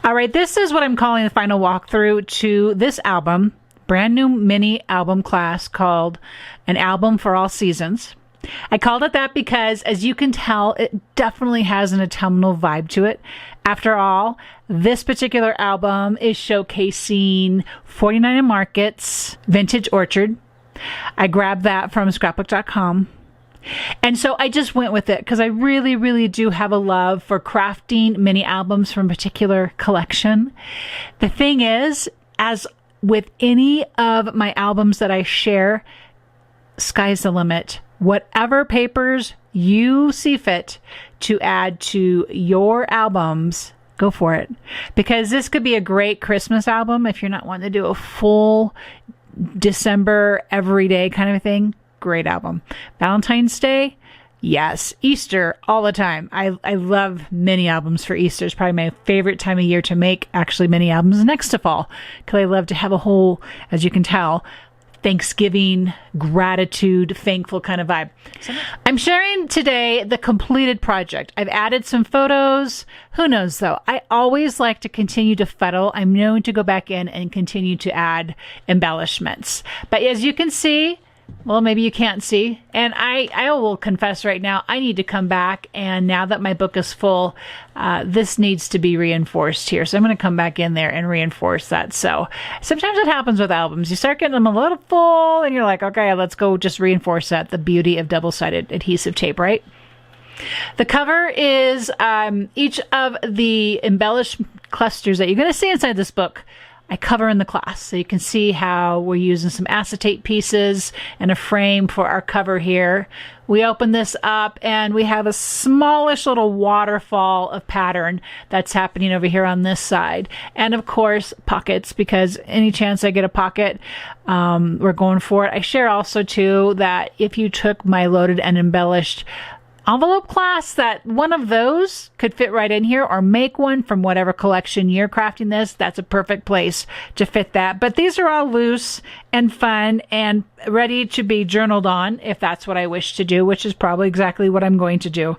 All right, this is what I'm calling the final walkthrough to this album, brand new mini album class called An Album for All Seasons. I called it that because, as you can tell, it definitely has an autumnal vibe to it. After all, this particular album is showcasing 49 Market's Vintage Orchard. I grabbed that from scrapbook.com. And so I just went with it because I really, really do have a love for crafting mini albums from a particular collection. The thing is, as with any of my albums that I share, sky's the limit. Whatever papers you see fit to add to your albums, go for it. Because this could be a great Christmas album if you're not wanting to do a full December everyday kind of thing. Great album. Valentine's Day, yes. Easter, all the time. I love mini albums for Easter. It's probably my favorite time of year to make actually mini albums next to fall, because I love to have a whole, as you can tell, Thanksgiving, gratitude, thankful kind of vibe. I'm sharing today the completed project. I've added some photos. Who knows though? I always like to continue to fuddle. I'm known to go back in and continue to add embellishments. But as you can see, well, maybe you can't see. And I will confess right now, I need to come back. And now that my book is full, this needs to be reinforced here. So I'm going to come back in there and reinforce that. So sometimes it happens with albums. You start getting them a little full and you're like, okay, let's go just reinforce that. The beauty of double-sided adhesive tape, right? The cover is each of the embellished clusters that you're going to see inside this book. I cover in the class. So you can see how we're using some acetate pieces and a frame for our cover here. We open this up and we have a smallish little waterfall of pattern that's happening over here on this side. And of course, pockets, because any chance I get a pocket, we're going for it. I share also too that if you took my loaded and embellished envelope class, that one of those could fit right in here, or make one from whatever collection you're crafting this. That's a perfect place to fit that. But these are all loose and fun and ready to be journaled on if that's what I wish to do, which is probably exactly what I'm going to do.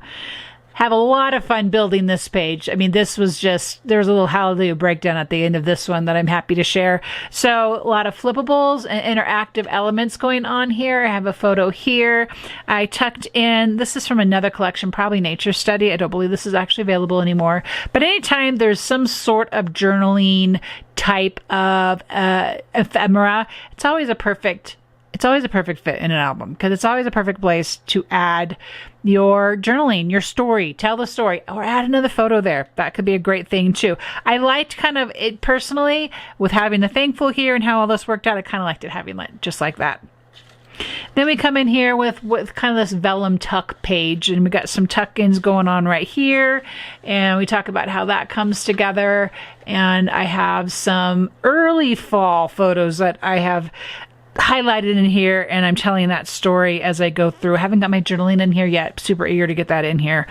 Have a lot of fun building this page. I mean, this was just, there's a little hallelujah breakdown at the end of this one that I'm happy to share. So a lot of flippables and interactive elements going on here. I have a photo here. I tucked in, this is from another collection, probably Nature Study. I don't believe this is actually available anymore. But anytime there's some sort of journaling type of ephemera, it's always a perfect fit in an album, because it's always a perfect place to add your journaling, your story, tell the story, or add another photo there. That could be a great thing too. I liked kind of it personally with having the thankful here and how all this worked out. I kind of liked it having it just like that. Then we come in here with kind of this vellum tuck page, and we got some tuck-ins going on right here, and we talk about how that comes together. And I have some early fall photos that I have highlighted in here, and I'm telling that story as I go through. I haven't got my journaling in here yet. Super eager to get that in here.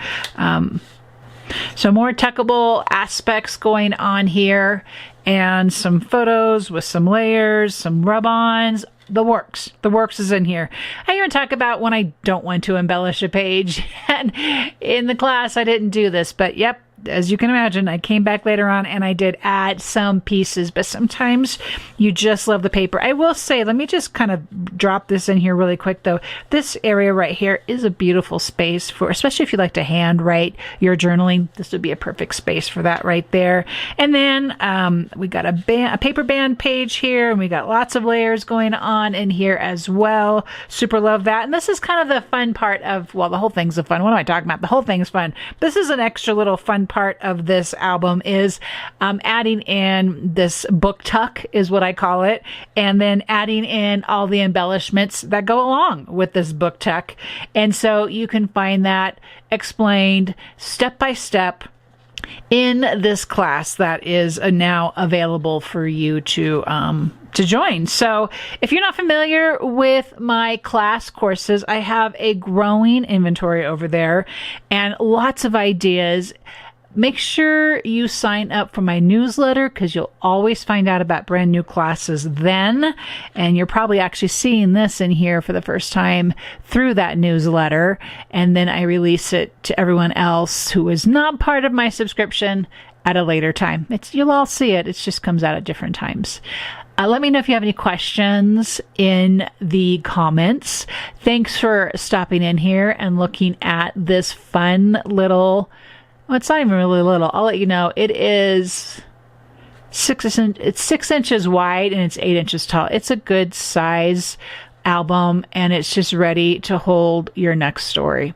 So more tuckable aspects going on here, and some photos with some layers, some rub-ons. The works is in here. I even talk about when I don't want to embellish a page, and in the class I didn't do this, but yep, as you can imagine, I came back later on and I did add some pieces, but sometimes you just love the paper. I will say, let me just kind of drop this in here really quick though. This area right here is a beautiful space for, especially if you like to handwrite your journaling, this would be a perfect space for that right there. And then we got a paper band page here, and we got lots of layers going on in here as well. Super love that. And this is kind of the fun part of, well, the whole thing's a fun. What am I talking about? The whole thing's fun. This is an extra little fun part of this album is adding in this book tuck is what I call it, and then adding in all the embellishments that go along with this book tuck. And so you can find that explained step by step in this class that is now available for you to join. So if you're not familiar with my class courses, I have a growing inventory over there and lots of ideas. Make sure you sign up for my newsletter, because you'll always find out about brand new classes then. And you're probably actually seeing this in here for the first time through that newsletter. And then I release it to everyone else who is not part of my subscription at a later time. You'll all see it. It just comes out at different times. Let me know if you have any questions in the comments. Thanks for stopping in here and looking at this fun little, well, it's not even really little. I'll let you know. It is it's 6 inches wide and it's 8 inches tall. It's a good size album, and it's just ready to hold your next story.